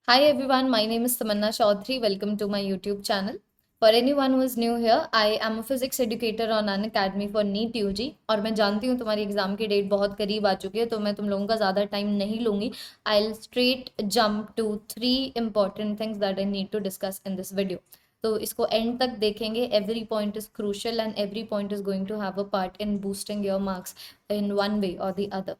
Hi everyone, my name is Tamanna Chaudhary. Welcome to my YouTube channel. For anyone who is new here, I am a physics educator on an academy for NEET UG और मैं जानती हूँ तुम्हारी exam की date बहुत करीब आ चुकी है, तो मैं तुम लोगों का ज़्यादा टाइम नहीं लूँगी. I'll straight jump to 3 important things that I need to discuss in this video. तो इसको एंड तक देखेंगे. Every point is crucial and every point is going to have a part in boosting your marks in one way और the other.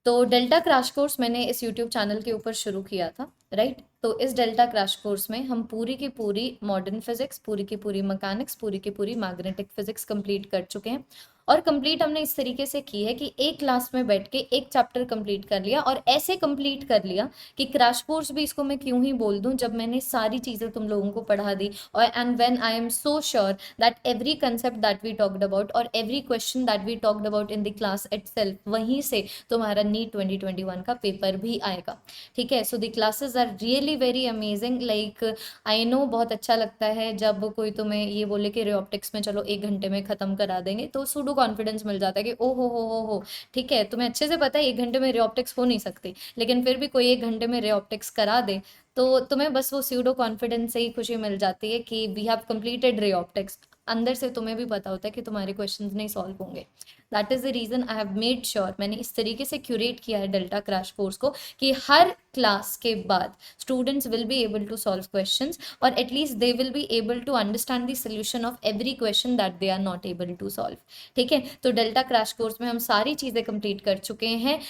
तो Delta crash course मैंने इस YouTube channel के ऊपर शुरू किया था, राइट. तो इस डेल्टा क्रैश कोर्स में हम पूरी की पूरी मॉडर्न फिजिक्स, पूरी की पूरी मैकेनिक्स, पूरी की पूरी मैग्नेटिक फिजिक्स कंप्लीट कर चुके हैं. और कंप्लीट हमने इस तरीके से की है कि एक क्लास में बैठ के एक चैप्टर कंप्लीट कर लिया, और ऐसे कंप्लीट कर लिया कि क्रैश कोर्स भी इसको मैं क्यों ही बोल दूं जब मैंने सारी चीज़ें तुम लोगों को पढ़ा दी. और and when I am so sure that every concept that we talked about or every question that we talked about in the class itself, वहीं से तुम्हारा नीट 2021 का पेपर भी आएगा. ठीक है. So the classes are really very amazing. Like I know बहुत अच्छा लगता है जब कोई तुम्हें ये बोले कि रे ऑप्टिक्स में चलो 1 घंटे में खत्म करा देंगे, तो सूडो कॉन्फिडेंस मिल जाता है कि ओ हो. ठीक है, तुम्हें अच्छे से पता है 1 घंटे में रे ऑप्टिक्स हो नहीं सकती, लेकिन फिर भी कोई 1 घंटे में रे ऑप्टिक्स करा दे तो तुम्हें बस वो सूडो कॉन्फिडेंस से ही खुशी मिल जाती है कि we have completed ray optics. अंदर से तुम्हें भी पता होता है कि तुम्हारे क्वेश्चंस नहीं सॉल्व होंगे. That is the reason I have made sure, मैंने इस तरीके से क्यूरेट किया है डेल्टा क्रैश कोर्स को कि हर क्लास के बाद students will be able to solve questions, और at least they will be able to understand the solution of every question that they are not able to solve. ठीक है. तो डेल्टा क्रैश कोर्स में हम सारी चीज़ें कंप्लीट कर चुके हैं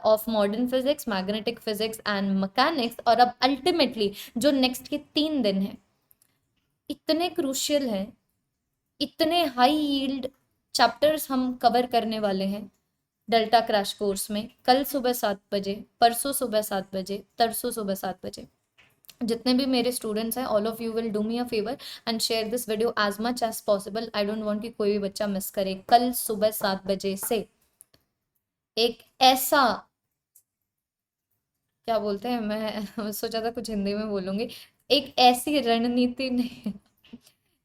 of modern physics, magnetic physics and mechanics. और अब अल्टीमेटली जो नेक्स्ट के 3 दिन हैं, इतने क्रूशियल हैं, इतने हाई यील्ड चैप्टर्स हम कवर करने वाले हैं डेल्टा क्रैश कोर्स में. कल सुबह 7 बजे, परसों सुबह 7 बजे, तरसों सुबह 7 बजे, जितने भी मेरे स्टूडेंट्स हैं, all of you will do me a favour and share this video as much as possible. I don't want कि कोई भी बच्चा मिस करे. कल सुबह 7 बजे से एक ऐसा, क्या बोलते हैं, मैं सोचा था कुछ हिंदी में बोलूंगी, एक ऐसी रणनीति नहीं,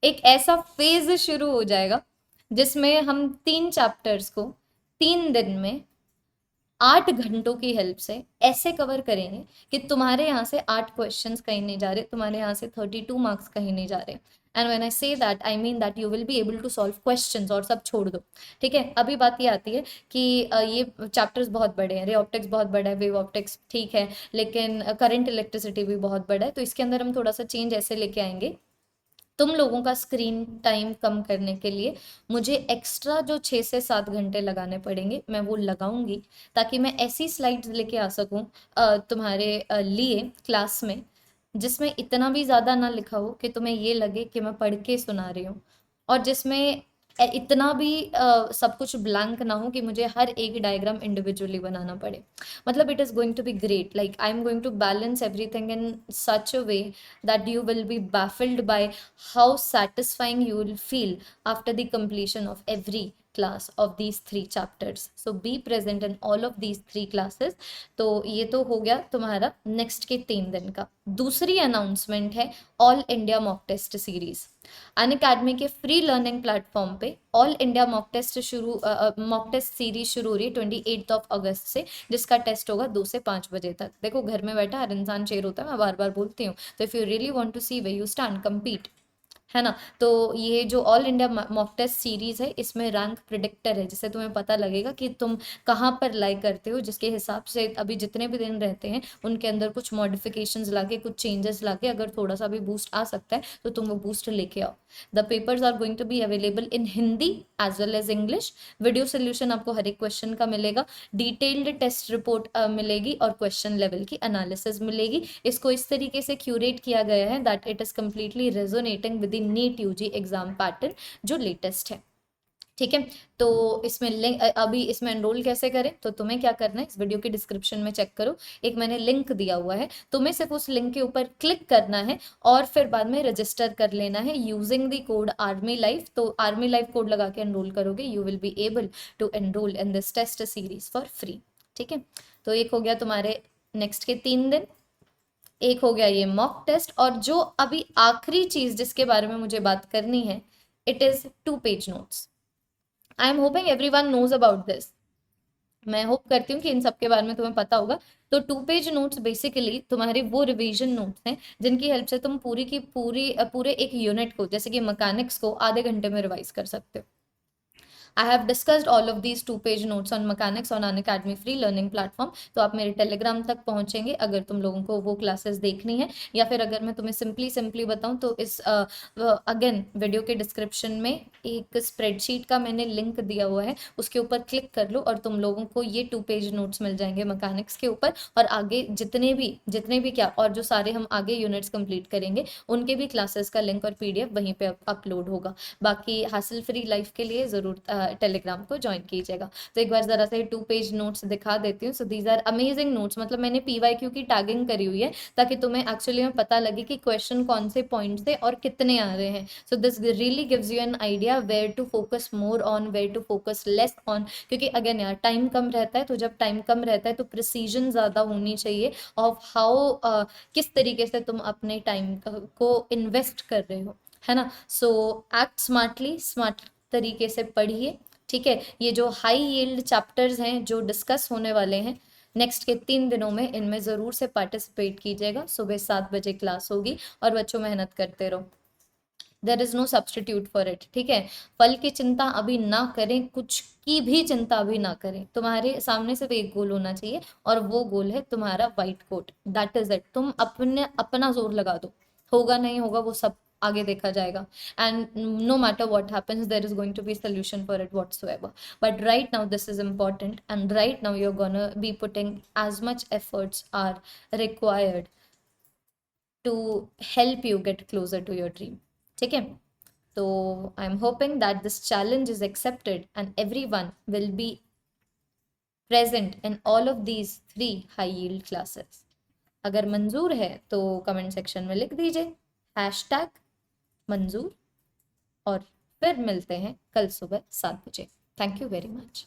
एक ऐसा फेज शुरू हो जाएगा जिसमें हम 3 चैप्टर्स को 3 दिन में 8 घंटों की हेल्प से ऐसे कवर करेंगे कि तुम्हारे यहाँ से 8 क्वेश्चंस कहीं नहीं जा रहे, तुम्हारे यहाँ से 32 मार्क्स कहीं नहीं जा रहे. And when I say that I mean that you will be able to solve questions, और सब छोड़ दो. ठीक है. अभी बात ये आती है कि ये चैप्टर्स बहुत बड़े हैं, रे ऑप्टिक्स बहुत बड़ा है, वेव ऑप्टिक्स ठीक है, लेकिन करंट इलेक्ट्रिसिटी भी बहुत बड़ा है. तो इसके अंदर हम थोड़ा सा चेंज ऐसे लेके आएंगे, तुम लोगों का स्क्रीन टाइम कम करने के लिए मुझे एक्स्ट्रा जो 6 से 7 घंटे लगाने पड़ेंगे मैं वो लगाऊंगी, ताकि मैं ऐसी स्लाइड्स लेके आ सकूं तुम्हारे लिए क्लास में, जिसमें इतना भी ज़्यादा ना लिखा हो कि तुम्हें ये लगे कि मैं पढ़ के सुना रही हूँ, और जिसमें इतना भी सब कुछ ब्लैंक ना हो कि मुझे हर एक डायग्राम इंडिविजुअली बनाना पड़े. मतलब it is going to be great. Like I am going to balance everything in such a way that you will be baffled by how satisfying you will feel after the completion of every class of these 3 chapters. So be present in all of these 3 classes. तो ये तो हो गया तुम्हारा next के 3 दिन का. दूसरी अनाउंसमेंट है all India mock test series. Unacademy के फ्री लर्निंग प्लेटफॉर्म पे all India mock test series शुरू हो रही है 28 अगस्त से, जिसका टेस्ट होगा 2 से 5 बजे तक. देखो, घर में बैठा हर इंसान शेर होता है, मैं बार बार बोलती हूँ. तो if you really want to see way you stand compete, है ना. तो ये जो all India mock test series है, इसमें रैंक प्रिडिक्टर है, जिससे तुम्हें पता लगेगा कि तुम कहाँ पर लाई करते हो, जिसके हिसाब से अभी जितने भी दिन रहते हैं उनके अंदर कुछ मॉडिफिकेशंस लाके, कुछ चेंजेस लाके, अगर थोड़ा सा भी बूस्ट आ सकता है तो तुम वो बूस्ट लेके आओ. The papers are going to be available in Hindi as well as English. Video solution आपको हर एक क्वेश्चन का मिलेगा, डिटेल्ड टेस्ट रिपोर्ट मिलेगी, और क्वेश्चन लेवल की एनालिसिस मिलेगी. इसको इस तरीके से क्यूरेट किया गया है that it is completely resonating with the NEET UG exam pattern जो लेटेस्ट है. ठीक है. तो इसमें लिंक, अभी इसमें एनरोल कैसे करें, तो तुम्हें क्या करना है, इस वीडियो के डिस्क्रिप्शन में चेक करो, एक मैंने लिंक दिया हुआ है, तुम्हें सिर्फ उस लिंक के ऊपर क्लिक करना है और फिर बाद में रजिस्टर कर लेना है using the code army life. तो आर्मी लाइफ कोड लगा के एनरोल करोगे, you will be able to enrol in this test series for free. ठीक है. तो एक हो गया तुम्हारे नेक्स्ट के 3 दिन, एक हो गया ये मॉक टेस्ट, और जो अभी आखिरी चीज जिसके बारे में मुझे बात करनी है, it is 2 page notes. I am hoping everyone knows about this. मैं होप करती हूँ कि इन सब के बारे में तुम्हें पता होगा। तो 2 पेज नोट्स बेसिकली तुम्हारे वो रिवीजन नोट्स हैं जिनकी हेल्प से तुम पूरी की पूरी पूरे एक यूनिट को, जैसे कि मैकेनिक्स को, आधे घंटे में रिवाइज कर सकते हो। I have discussed all of these 2 page notes on mechanics on Unacademy free learning platform. तो आप मेरे टेलीग्राम तक पहुंचेंगे अगर तुम लोगों को वो क्लासेस देखनी है, या फिर अगर मैं तुम्हें सिंपली सिंपली बताऊं तो इस अगेन वीडियो के डिस्क्रिप्शन में एक स्प्रेडशीट का मैंने लिंक दिया हुआ है, उसके ऊपर क्लिक कर लो और तुम लोगों को ये 2 पेज नोट्स मिल जाएंगे मैकेनिक्स के ऊपर। और आगे जितने भी क्या और जो सारे हम आगे यूनिट्स कंप्लीट करेंगे उनके भी क्लासेस का लिंक और पीडीएफ वहीं पे अपलोड होगा। बाकी हासिल फ्री लाइफ के लिए ज़रूर टेलीग्राम को ज्वाइन कीजिएगा। तो एक बार ज़रा से 2 पेज नोट्स दिखा देती हूँ। So these are amazing notes, मतलब मैंने पीवाईक्यू की टैगिंग करी हुई है ताकि तुम्हें एक्चुअली में पता लगे कि क्वेश्चन कौन से पॉइंट से और कितने आ रहे हैं। So this really gives you an idea where to focus more on, where to focus less on. क्योंकि अगेन यार टाइम कम रहता है, तो जब टाइम कम रहता है तो प्रिसीजन ज़्यादा होनी चाहिए ऑफ हाउ किस तरीके से तुम अपने टाइम को इन्वेस्ट कर रहे हो, है ना। सो एक्ट स्मार्टली, स्मार्ट तरीके से पढ़िए, ठीक है। ये जो हाई यील्ड चैप्टर्स हैं जो डिस्कस होने वाले हैं नेक्स्ट के 3 दिनों में, इनमें ज़रूर से पार्टिसिपेट कीजिएगा। सुबह 7 बजे क्लास होगी और बच्चों मेहनत करते रहो। There is no substitute for it, ठीक है। फल की चिंता अभी ना करें, कुछ की भी चिंता अभी ना करें। तुम्हारे सामने सिर्फ एक गोल होना चाहिए और वो गोल है तुम्हारा white coat, that is it. तुम अपना जोर लगा दो, होगा नहीं होगा वो सब आगे देखा जाएगा। And no matter what happens there is going to be solution for it whatsoever. But right now this is important, and right now you're gonna be putting as much efforts are required to help you get closer to your dream, ठीक है। तो आई am hoping that this challenge is accepted and everyone will be present in all of these 3 high yield classes. अगर मंजूर है तो comment section में लिख दीजिए #मंजूर, और फिर मिलते हैं कल सुबह 7 बजे। Thank you very much.